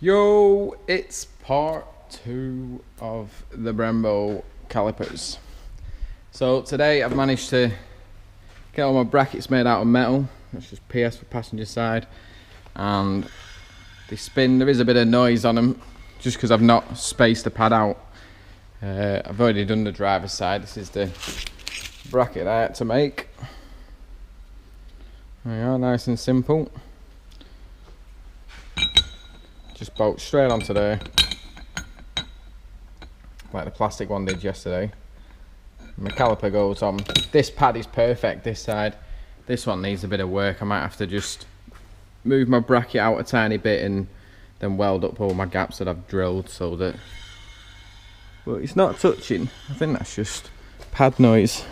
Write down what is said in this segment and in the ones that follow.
Yo, it's part 2 of the Brembo calipers. So today I've managed to get all my brackets made out of metal. That's just PS for passenger side, and they spin. There is a bit of noise on them just because I've not spaced the pad out. I've already done the driver's side. This is the bracket I had to make. There we are, nice and simple. Just bolt straight onto there, like the plastic one did yesterday. My caliper goes on. This pad is perfect this side. This one needs a bit of work. I might have to just move my bracket out a tiny bit and then weld up all my gaps that I've drilled so that... Well, it's not touching. I think that's just pad noise.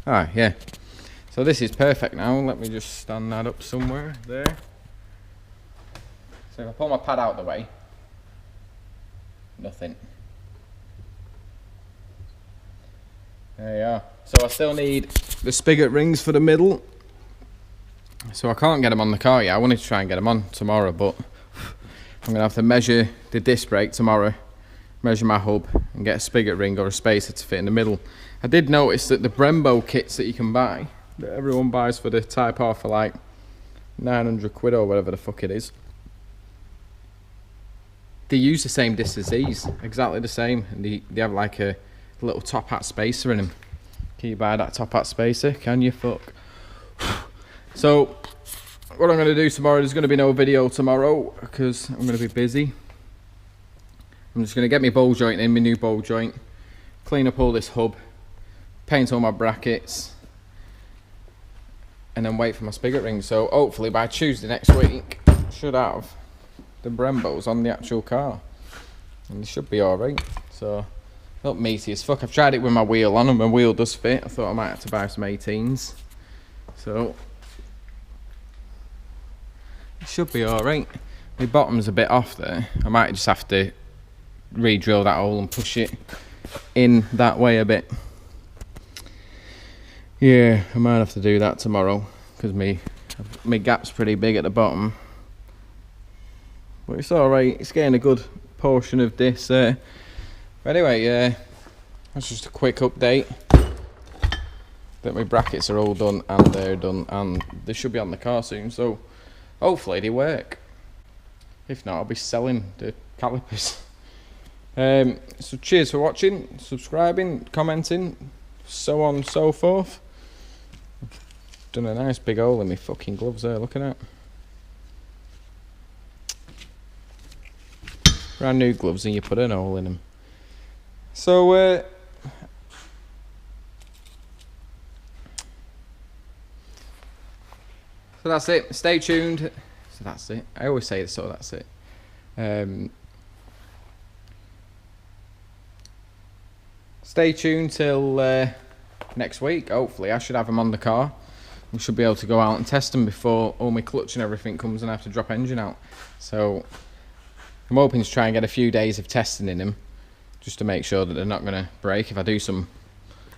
Ah, yeah. So this is perfect now. Let me just stand that up somewhere there. So if I pull my pad out of the way, nothing. There you are. So I still need the spigot rings for the middle. So I can't get them on the car yet. I wanted to try and get them on tomorrow, but I'm going to have to measure the disc brake tomorrow, measure my hub and get a spigot ring or a spacer to fit in the middle. I did notice that the Brembo kits that you can buy, that everyone buys for the Type R for like 900 quid or whatever the fuck it is, they use the same disc as these, exactly the same, and they have like a little top hat spacer in them. Can you buy that top hat spacer? Can you? Fuck. So what I'm going to do tomorrow, there's going to be no video tomorrow because I'm going to be busy. I'm just going to get my ball joint in, my new ball joint, clean up all this hub, paint all my brackets, and then wait for my spigot ring. So hopefully by Tuesday next week I should have the Brembos on the actual car, and they should be alright. So not meaty as fuck. I've tried it with my wheel on and my wheel does fit. I thought I might have to buy some 18s, so it should be alright. My bottom's a bit off there. I might just have to re-drill that hole and push it in that way a bit. Yeah, I might have to do that tomorrow because my gap's pretty big at the bottom. But it's alright, it's getting a good portion of this. But anyway, that's just a quick update that my brackets are all done and they're done, and they should be on the car soon, so hopefully they work. If not, I'll be selling the calipers. So cheers for watching, subscribing, commenting, so on and so forth. Done a nice big hole in my fucking gloves there, looking at. Brand new gloves and you put an hole in them. So that's it. Stay tuned. So that's it. I always say so that's it. Stay tuned till next week. Hopefully I should have them on the car. We should be able to go out and test them before all my clutch and everything comes and I have to drop engine out. So I'm hoping to try and get a few days of testing in them just to make sure that they're not going to break. If I do some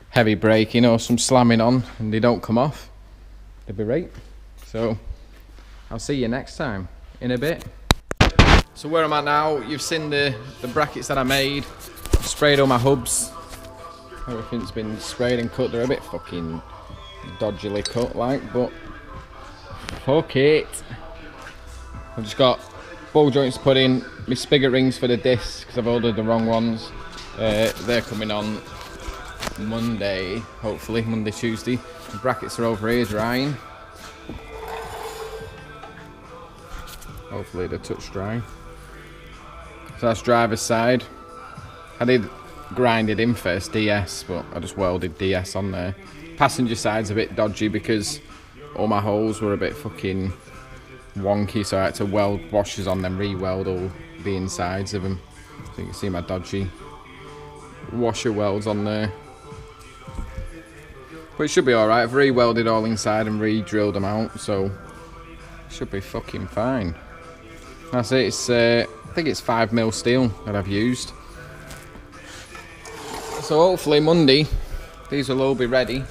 heavy braking or some slamming on and they don't come off, they'll be right. So I'll see you next time in a bit. So where I'm at now, you've seen the brackets that I made. I've sprayed all my hubs. Everything's been sprayed and cut. They're a bit fucking dodgily cut like, but fuck it. I've just got ball joints put in, my spigot rings for the discs because I've ordered the wrong ones. They're coming on Monday, hopefully, Monday, Tuesday. The brackets are over here drying. Hopefully they're touch dry. So that's driver's side. I did grind it in first, DS, but I just welded DS on there. Passenger side's a bit dodgy because all my holes were a bit fucking wonky, so I had to weld washers on them, re-weld all the insides of them. So you can see my dodgy washer welds on there. But it should be alright. I've re-welded all inside and re-drilled them out, so it should be fucking fine. That's it. It's I think it's 5mm steel that I've used. So hopefully Monday these will all be ready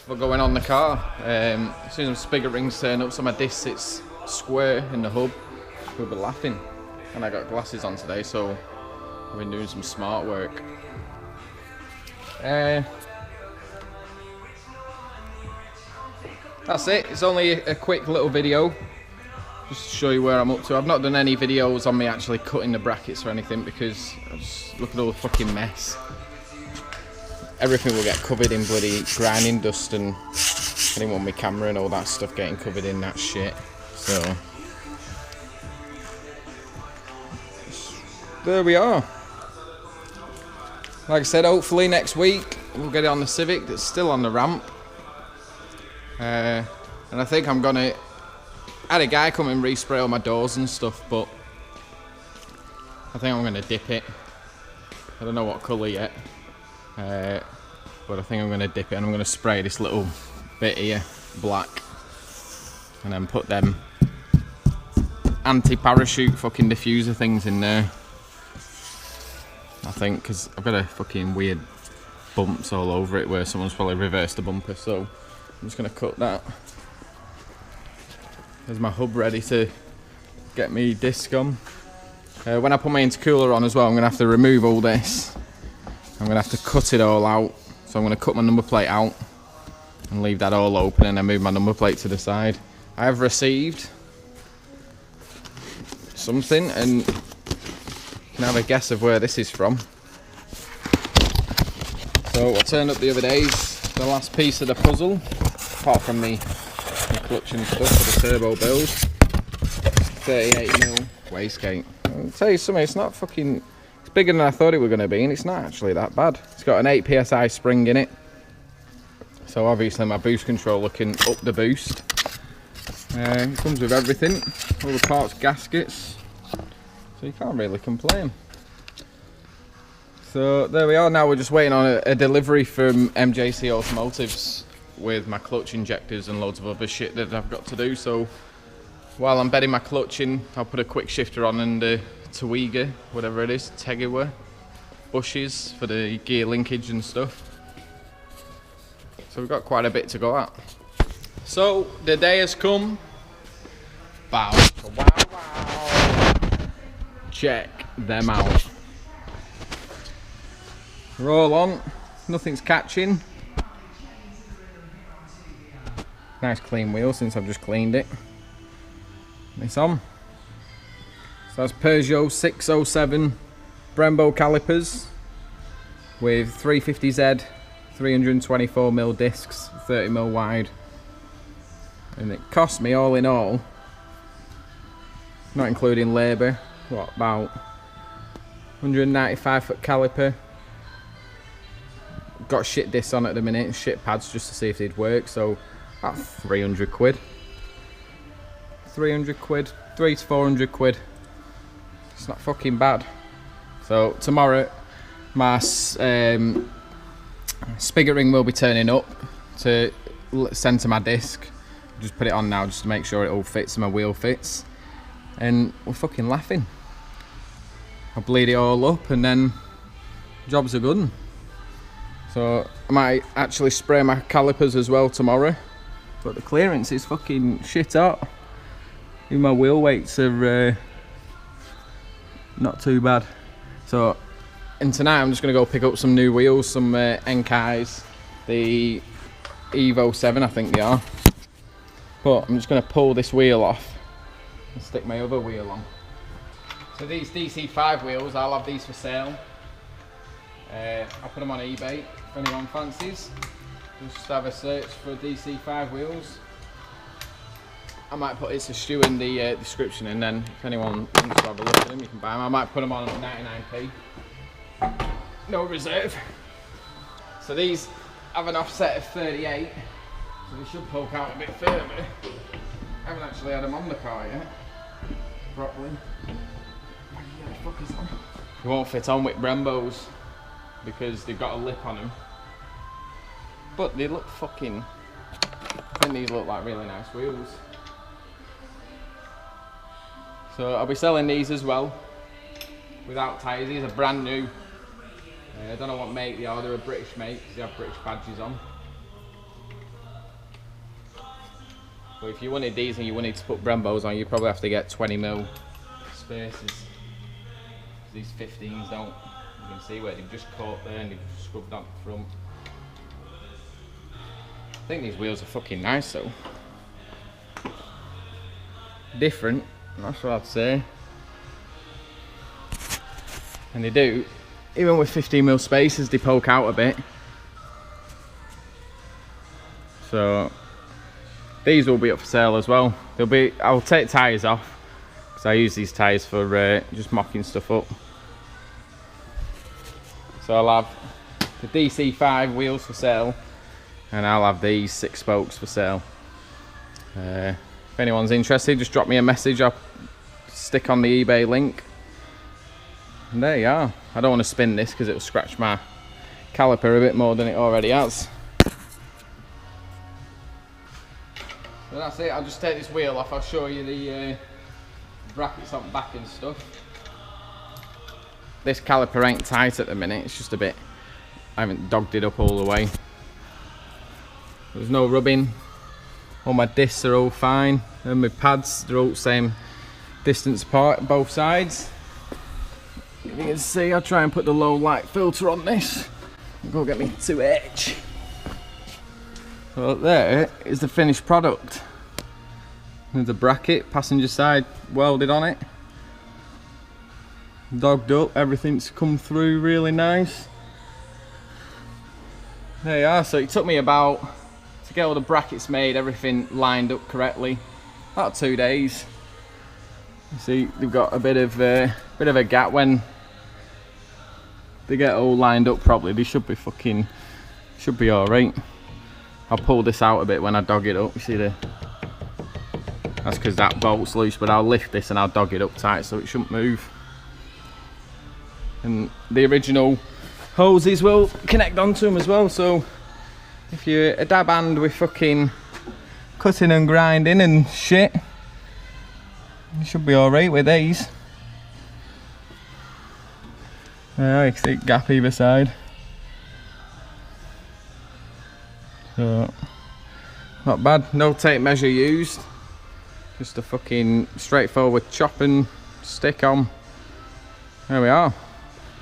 for going on the car. As soon as my spigot rings turn up, so my disc sits square in the hub, we'll be laughing. And I got glasses on today, so I've been doing some smart work. That's it. It's only a quick little video, just to show you where I'm up to. I've not done any videos on me actually cutting the brackets or anything, because just look at all the fucking mess. Everything will get covered in bloody grinding dust, and I didn't want my camera and all that stuff getting covered in that shit. So there we are. Like I said, hopefully next week we'll get it on the Civic that's still on the ramp. And I think I'm gonna... I had a guy come and respray all my doors and stuff, but I think I'm gonna dip it. I don't know what colour yet. But I think I'm going to dip it, and I'm going to spray this little bit here black, and then put them anti-parachute fucking diffuser things in there. I think, because I've got a fucking weird bumps all over it where someone's probably reversed the bumper, so I'm just going to cut that. There's my hub ready to get me disc on. When I put my intercooler on as well, I'm going to have to remove all this. I'm going to have to cut it all out. So I'm going to cut my number plate out and leave that all open, and then move my number plate to the side. I have received something, and you can have a guess of where this is from. So what turned up the other day is the last piece of the puzzle, apart from the clutch and stuff for the turbo build. 38mm wastegate. I'll tell you something, it's not fucking... bigger than I thought it was going to be, and it's not actually that bad. It's got an 8 psi spring in it, so obviously my boost controller can up the boost. It comes with everything, all the parts, gaskets, so you can't really complain. So there we are. Now we're just waiting on a delivery from MJC Automotives with my clutch injectors and loads of other shit that I've got to do. So while I'm bedding my clutch in, I'll put a quick shifter on and Twiga, whatever it is, Tegawa bushes for the gear linkage and stuff. So we've got quite a bit to go at. So the day has come. Bow. Wow, wow. Check them out. We're all on. Nothing's catching. Nice clean wheel since I've just cleaned it. It's on. So that's Peugeot 607 Brembo calipers with 350Z, 324mm discs, 30mm wide. And it cost me all in all, not including labour, what, about 195 foot caliper. Got shit discs on at the minute, shit pads just to see if they'd work, so about 300 quid. 300 quid, 300 to 400 quid. It's not fucking bad. So tomorrow my spigot ring will be turning up to centre my disc. Just put it on now just to make sure it all fits and my wheel fits. And we're fucking laughing. I'll bleed it all up and then jobs are good. So I might actually spray my calipers as well tomorrow. But the clearance is fucking shit hot. Even my wheel weights are not too bad. So, and tonight I'm just going to go pick up some new wheels, some Enkai's, the Evo 7 I think they are. But I'm just going to pull this wheel off and stick my other wheel on. So these DC5 wheels, I'll have these for sale. I'll put them on eBay if anyone fancies. Just have a search for DC5 wheels. I might put it's a Stu in the description, and then if anyone wants to have a look at them, you can buy them. I might put them on 99p. No reserve. So these have an offset of 38, so they should poke out a bit further. I haven't actually had them on the car yet, properly. Where the fuck is that? They won't fit on with Brembos because they've got a lip on them. But they look fucking... I think these look like really nice wheels. So I'll be selling these as well, without tyres. These are brand new. I don't know what make they are. They're a British make because they have British badges on. But if you wanted these and you wanted to put Brembos on, you probably have to get 20mm spaces. These 15s don't. You can see where they've just caught there and they've scrubbed out the front. I think these wheels are fucking nice though. Different, that's what I'd say. And they do, even with 15mm spaces, they poke out a bit. So these will be up for sale as well. I'll take tyres off because I use these tyres for just mocking stuff up. So I'll have the DC5 wheels for sale, and I'll have these 6 spokes for sale. If anyone's interested, just drop me a message. I'll stick on the eBay link. And there you are. I don't want to spin this because it'll scratch my caliper a bit more than it already has. So that's it. I'll just take this wheel off. I'll show you the brackets on the back and stuff. This caliper ain't tight at the minute. It's just a bit, I haven't dogged it up all the way. There's no rubbing. All my discs are all fine, and my pads, they're all the same distance apart both sides. If you can see, I'll try and put the low light filter on this. Go get me 2H. So there is the finished product. There's a bracket, passenger side welded on it. Dogged up, everything's come through really nice. There you are. So it took me about, to get all the brackets made, everything lined up correctly, about 2 days. You see, they've got a bit of a gap. When they get all lined up properly, they should be alright. I'll pull this out a bit when I dog it up. You see that's because that bolt's loose, but I'll lift this and I'll dog it up tight so it shouldn't move. And the original hoses will connect onto them as well, so if you're a dab hand with fucking cutting and grinding and shit, you should be alright with these. You can see gap either side. So, not bad. No tape measure used. Just a fucking straightforward chop and stick on. There we are.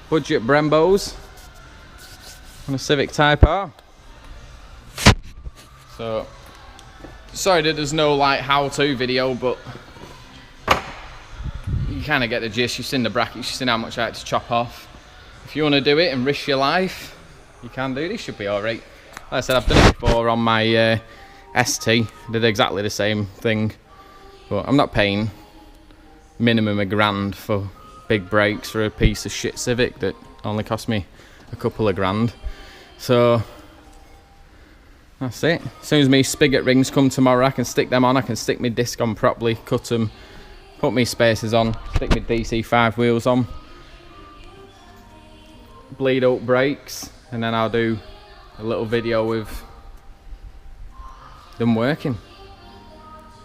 Budget Brembos on a Civic Type R. So, sorry that there's no like how-to video, but you kind of get the gist. You've seen the brackets, you've seen how much I had to chop off. If you want to do it and risk your life, you can do this. Should be alright. Like I said, I've done it before on my ST. Did exactly the same thing, but I'm not paying minimum £1,000 for big brakes for a piece of shit Civic that only cost me a couple of grand. So that's it. As soon as my spigot rings come tomorrow, I can stick them on. I can stick my disc on properly, cut them, put my spacers on, stick my DC5 wheels on, bleed out brakes, and then I'll do a little video with them working.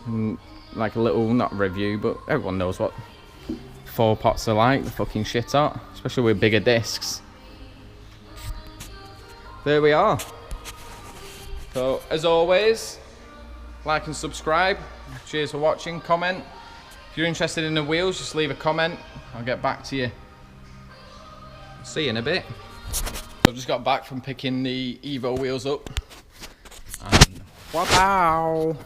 And like a little, not review, but everyone knows what 4 pots are like, the fucking shit hot, especially with bigger discs. There we are. So as always, like and subscribe. Cheers for watching. Comment if you're interested in the wheels, just leave a comment, I'll get back to you. See you in a bit. I've just got back from picking the Evo wheels up, and wow,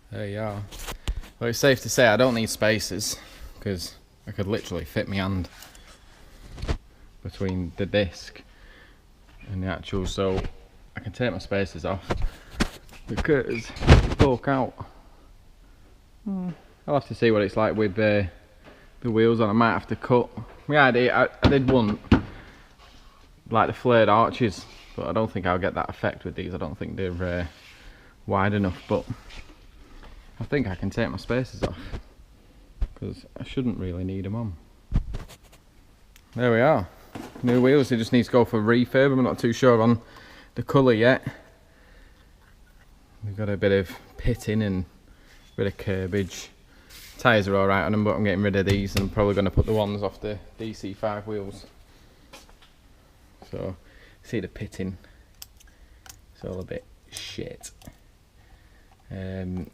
there you are. Well, it's safe to say I don't need spacers because I could literally fit my hand between the disc and the actual, so I can take my spacers off because they poke out. I'll have to see what it's like with the wheels on. I might have to cut. My idea, I did want like the flared arches, but I don't think I'll get that effect with these. I don't think they're wide enough, but I think I can take my spacers off because I shouldn't really need them on. There we are. New wheels. They just need to go for refurb. I'm not too sure on the colour yet. We've got a bit of pitting and a bit of curbage. Tyres are alright on them, but I'm getting rid of these and I'm probably going to put the ones off the DC5 wheels. So, see the pitting, it's all a bit shit. So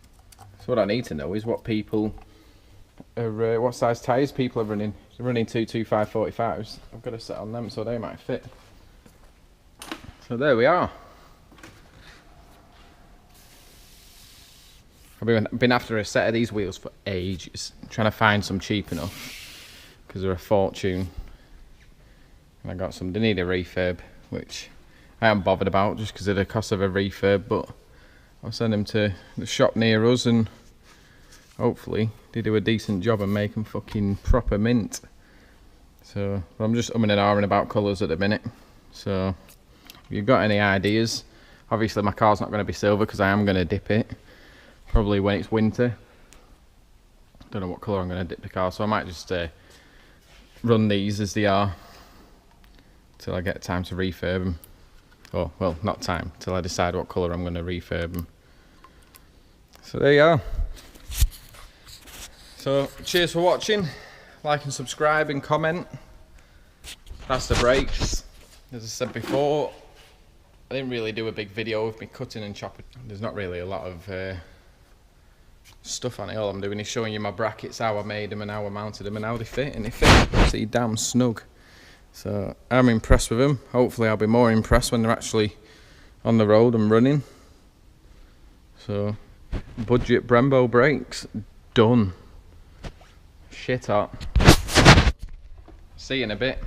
what I need to know is what people are, what size tyres people are running. If they're running 225/45s, I've got to set on them so they might fit. So there we are. I've been after a set of these wheels for ages, trying to find some cheap enough because they're a fortune. And I got some. They need a refurb, which I am bothered about just because of the cost of a refurb, but I'll send them to the shop near us and hopefully they do a decent job and make them fucking proper mint. So I'm just umming and ahhing about colours at the minute. So if you've got any ideas, obviously my car's not going to be silver because I am going to dip it. Probably when it's winter. Don't know what colour I'm going to dip the car, so I might just run these as they are till I get time to refurb them. Oh, well, not time, till I decide what colour I'm going to refurb them. So there you are. So cheers for watching. Like and subscribe and comment. That's the brakes. As I said before, I didn't really do a big video of me cutting and chopping. There's not really a lot of stuff on it. All I'm doing is showing you my brackets, how I made them and how I mounted them and how they fit, and they fit pretty damn snug. So I'm impressed with them. Hopefully I'll be more impressed when they're actually on the road and running. So budget Brembo brakes done. Shit hot. See you in a bit.